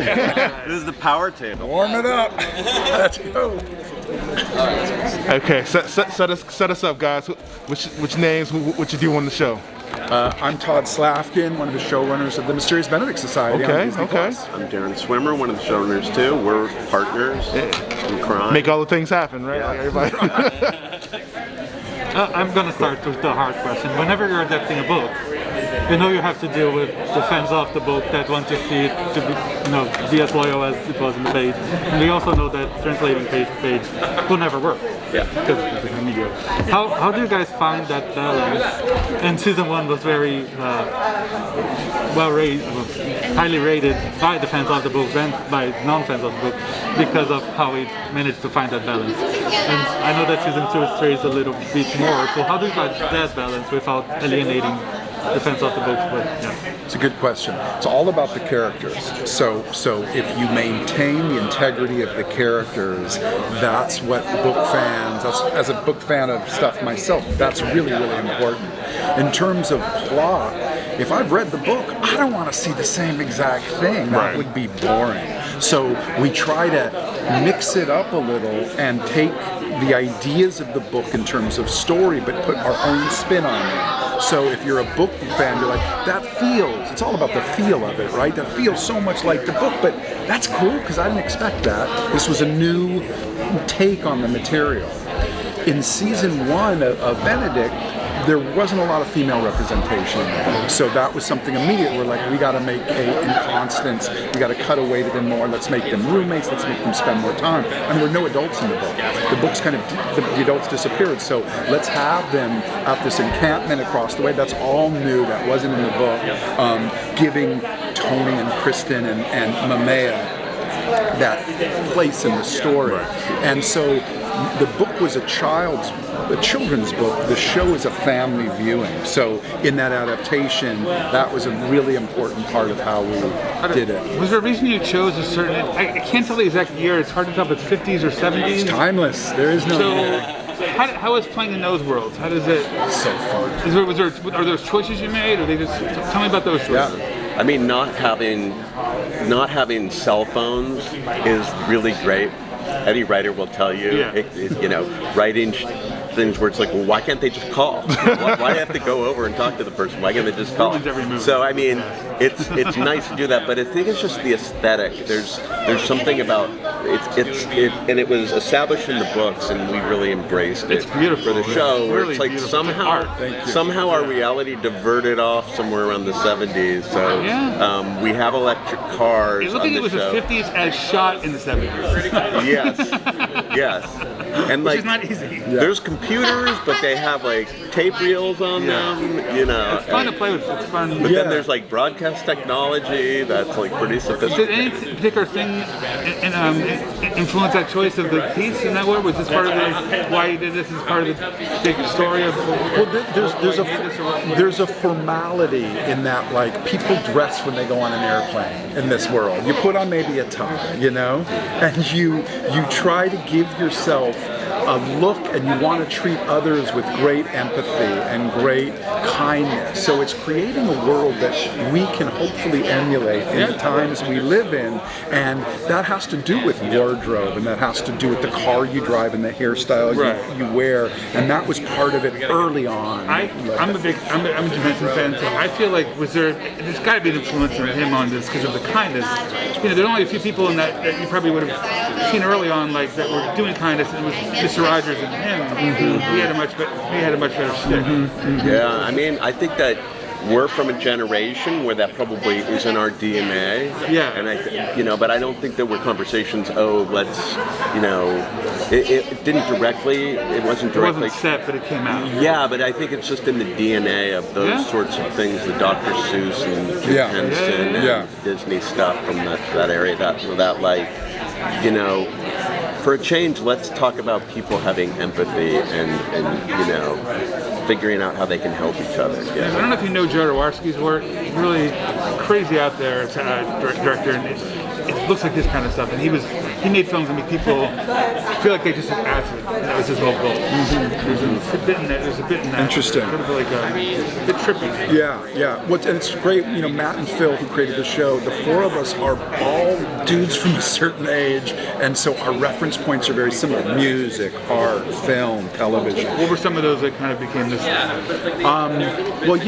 This is the power table. Warm it up. Let's go. Okay, set us up, guys. Which names? What you do on the show? I'm Todd Slavkin, one of the showrunners of the Mysterious Benedict Society. Okay, on okay. I'm Darren Swimmer, one of the showrunners too. We're partners in crime. Make all the things happen, right? Yeah. Like everybody. I'm going to start with the hard question. Whenever you're adapting a book, you know you have to deal with the fans of the book that want to see it to be as loyal as it was in the page. And we also know that translating page to page will never work. Yeah. Because it's a media. How do you guys find that balance? And season 1 was very highly rated by the fans of the book and by non-fans of the book because of how we managed to find that balance. And I know that season 2 strays a little bit more. So how do you find that balance without alienating the fans of the book? But, yeah. It's a good question. It's all about the characters. So if you maintain the integrity of the characters, that's what book fans, as a book fan of stuff myself, that's really, really important. In terms of plot, if I've read the book, I don't want to see the same exact thing. That would be boring. So we try to mix it up a little and take the ideas of the book in terms of story, but put our own spin on it. So if you're a book fan, you're like, that feels, it's all about the feel of it, right? That feels so much like the book, but that's cool because I didn't expect that. This was a new take on the material. In season 1 of Benedict, there wasn't a lot of female representation in the book, so that was something immediate. We're like, we got to make Kate and Constance, we got to cut away to them more, let's make them roommates, let's make them spend more time. And there were no adults in the book. The book's kind of, the adults disappeared, so let's have them at this encampment across the way. That's all new, that wasn't in the book. Giving Tony and Kristen and Mamea that place in the story. And so the book was a children's book. The show is a family viewing. So in that adaptation, that was a really important part of how we did it. Was there a reason you chose a certain, I can't tell the exact year, it's hard to tell if it's 50s or 70s? It's timeless. There is no year. How is playing in those worlds? How does it? So fun. Are those choices you made, or they just tell me about those choices? I mean, not having cell phones is really great. Any writer will tell you, writing things where it's like, well, why can't they just call? Why do I have to go over and talk to the person? Why can't they just call? So I mean, it's nice to do that, but I think it's just the aesthetic. There's something about and it was established in the books, and we really embraced it. It's beautiful for the show. It's where really it's like somehow our reality diverted off somewhere around the 70s. So we have electric cars. It looked like it was the 50s as shot in the 70s. Yes. And which is not easy. There's computers, but they have like tape reels on them. It's fun to play with. It's fun. But then there's like broadcast technology that's like pretty sophisticated. Did any particular thing influence that choice of the piece in that way? Was this part of why you did this? Is part of the big story of? Well, there's a formality in that, like, people dress when they go on an airplane in this world. You put on maybe a tie, and you try to give yourself a look, and you want to treat others with great empathy and great kindness. So it's creating a world that we can hopefully emulate in the times we live in, and that has to do with wardrobe, and that has to do with the car you drive and the hairstyle you wear, and that was part of it early on. I'm a Jim Henson fan, so I feel like there's got to be an influence on him on this because of the kindness. There are only a few people in that you probably would have seen early on, like, that were doing kindness, and it was Mr. Rogers and him. He had a much better shtick. Yeah, I mean, I think that we're from a generation where that probably is in our DNA. Yeah. And but I don't think there were conversations. Oh, let's, it didn't directly. It wasn't directly. It wasn't set, but it came out. Yeah, but I think it's just in the DNA of those sorts of things. The Dr. Seuss and Jim Henson and Disney stuff from that area. That like, for a change, let's talk about people having empathy and figuring out how they can help each other. I don't know if you know Joe Jaworski's work. He's really crazy out there director, and it looks like his kind of stuff. And he was he made films that make people feel like they just took acid. That was his whole goal. There's a bit in that. There's a bit in that. Interesting. Sort of like a bit trippy. Yeah. And it's great, Matt and Phil, who created the show, the four of us are all dudes from a certain age, and so our reference points are very similar. Music, art, film, television. What were some of those that kind of became this? Well,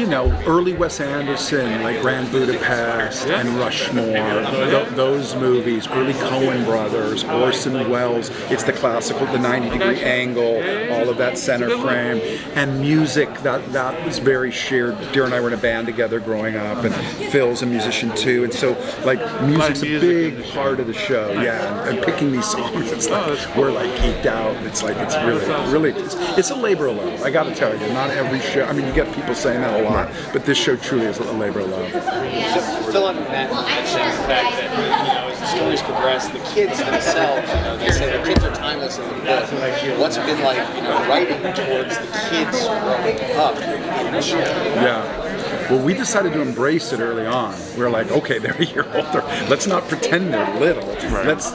early Wes Anderson, like Grand Budapest and Rushmore, those movies, early Coen brothers, Orson Welles, it's the classical, the 90-degree angle, all of that center frame, and music, that was very shared. Darren and I were in a band together growing up, and Phil's a musician too, and so like music's a big part of the show, and picking these songs, it's like we're like geeked out. It's like it's really it's a labor of love. I got to tell you, not every show. I mean, you get people saying that a lot, but this show truly is a labor of love. So Phil and Matt mentioned the fact that as the stories progress, the kids themselves, they say the kids are timeless in the book. What's it been like, writing towards the kids growing up in the show? Yeah. Well, we decided to embrace it early on. We were like, okay, they're a year older. Let's not pretend they're little.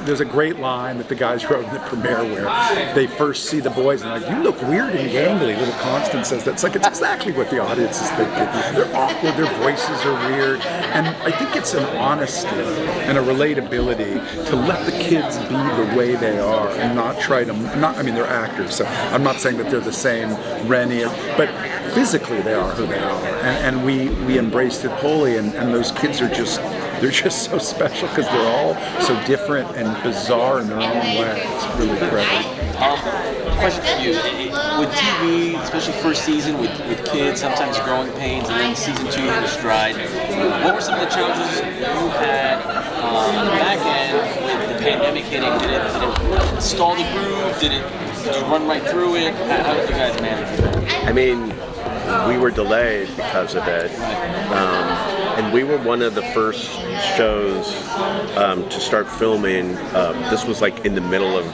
There's a great line that the guys wrote in the premiere where they first see the boys and they're like, you look weird and gangly. Little Constance says that. It's like, it's exactly what the audience is thinking. They're awkward, their voices are weird. And I think it's an honesty and a relatability to let the kids be the way they are and not try to, they're actors, so I'm not saying that they're the same Reynie, but physically they are who they are. And we embraced it wholly, and those kids are they're just so special because they're all so different and bizarre in their own way. It's really incredible. Question for you. With TV, especially first season, with kids, sometimes growing pains, and then season 2 hit a stride, what were some of the challenges you had on the back end with the pandemic hitting? Did it stall the groove? Did you run right through it? How did you guys manage it? I mean, we were delayed because of it, and we were one of the first shows to start filming. This was like in the middle of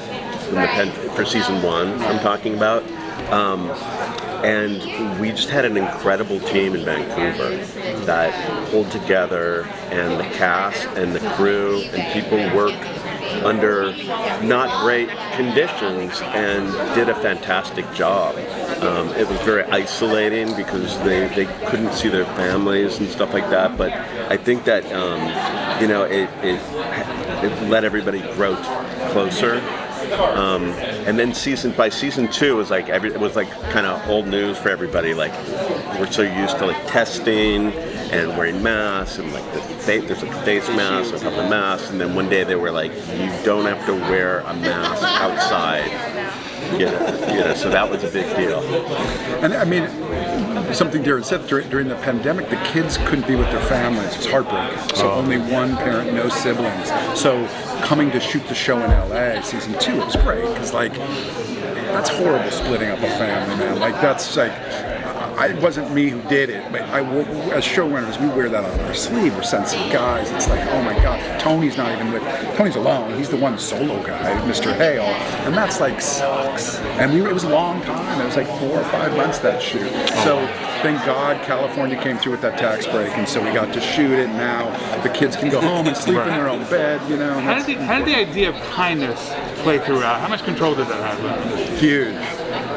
for season 1 I'm talking about, and we just had an incredible team in Vancouver that pulled together, and the cast and the crew and people worked under not great conditions and did a fantastic job. It was very isolating because they couldn't see their families and stuff like that, but I think that it let everybody grow closer. And then by season 2 it was like kind of old news for everybody. Like, we're so used to like testing and wearing masks and like there's a face mask on top of the mask, and then one day they were like, you don't have to wear a mask outside. So that was a big deal. And I mean, something Darren said during the pandemic, the kids couldn't be with their families. It's heartbreaking. So only one parent, no siblings. So coming to shoot the show in LA, season 2, it was great because that's horrible splitting up a family, man. Like that's like. It wasn't me who did it, but as showrunners, we wear that on our sleeve. We're sensitive guys. It's like, oh my God, Tony's alone. He's the one solo guy, Mr. Hale, and that's like sucks. And it was a long time. It was like 4 or 5 months that shoot. So thank God California came through with that tax break, and so we got to shoot it. Now the kids can go home and sleep in their own bed. How did the idea of kindness play throughout? How much control did that have? Huge.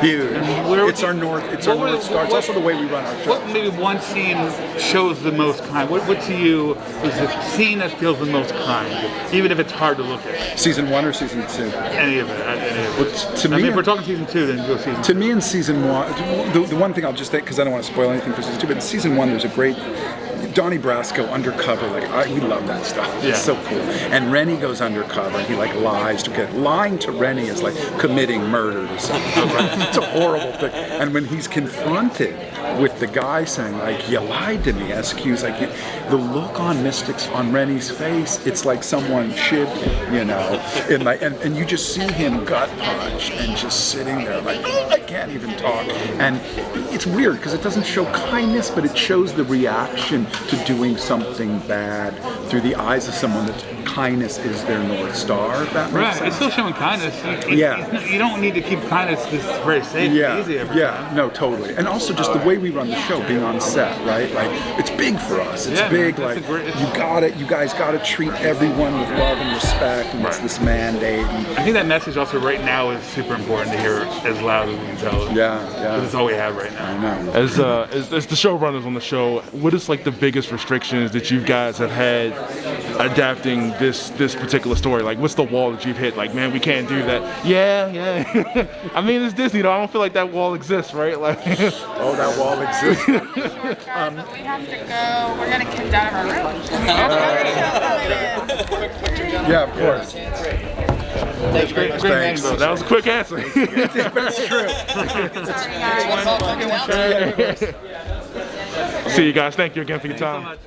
It's our north star. It's also the way we run our show. What maybe one scene shows the most kind? What to you is the scene that feels the most kind, even if it's hard to look at? Season 1 or season 2? Any of it. Well, if we're talking season 2, then go season 2. To me, in season 1, the one thing I'll just say, because I don't want to spoil anything for season 2, but in season 1, there's a great Donnie Brasco undercover. We love that stuff. Yeah. It's so cool. And Reynie goes undercover, and he lies to get. Lying to Reynie is like committing murder to something. Right? It's a horrible thing. And when he's confronted with the guy saying you lied to me, SQ's the look on Reynie's face, it's like someone shit him, and you just see him gut punched and just sitting there I can't even talk. And it's weird because it doesn't show kindness, but it shows the reaction to doing something bad through the eyes of someone that kindness is their North Star, if that makes Right, sense. it's still showing kindness. Yeah. You don't need to keep kindness this very safe and easy every time. No, totally. And also just the way we run the show, being on set, right? Like, it's big for us. It's big. Man, like, you guys gotta treat everyone with love and respect, and it's this mandate. And, I think that message also right now is super important to hear as loud as we can tell it. yeah. Because it's all we have right now. I know. As the showrunners on the show, what is like the biggest restrictions that you guys have had adapting this particular story? Like, what's the wall that you've hit? Like, man, we can't do that. Yeah. I mean, it's Disney, though. I don't feel like that wall exists, right? Like, Oh, that wall exists. We have to go. We're gonna kick out of our room. Yeah, of course. Great Thanks. name, that was a quick answer. But it's true. See you guys. Thank you again for your time. so much.